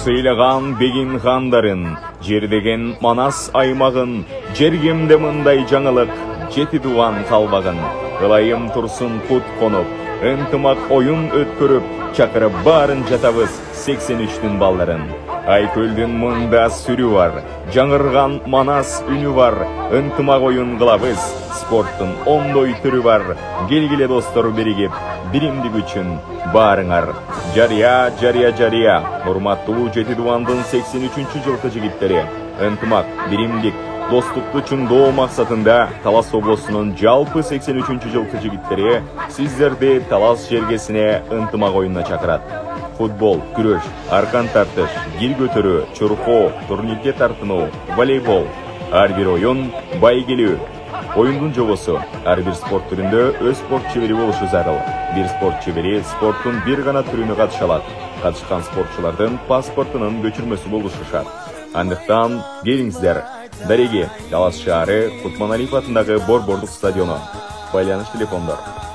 Sıylagan begin xandарын, жердеген Манас аймағын, жергемде мындай жаңылық, жеті туған қалбағын. Ылайым тұрсын құт қонып, ынтымақ ойын өткөріп, чақырып барын жатабыз 83-тің балларын. Айкөлдің мұнда сүрі бар, жаңырған Манас үні бар, ынтымақ ойын қылабыз, спорттың ондой түрі бар, келгіле достар берегеп, биримдик үчүн барыңар. Жария, урматтуу жети тугандын 83-чү жылкы жигиттери, ынтымак, биримдик, достукту чыңдоо максатында Талас облусунун жалпы 83-чү жылкы жигиттери сиздерди Талас жергесине ынтымак оюнуна чакырат. Футбол, күрөш, аркан тартыш, гил көтөрүү, чуркоо, турникке тартынуу, волейбол. Ар бир оюн байгелүү. Oyundun жобосу ар бир спорт түрүндө өз спорт чебери болушу зарыл. Бир спорт чебери спорттун бир гана түрүнө катыша алат. Катышкан спортчулардын паспортунун көчүрмөсү болушу шарт. Андыктан келиңиздер. Дареги, Талас шаары, Кутманалиев атындагы Борбордук стадиону. Байланыш телефондар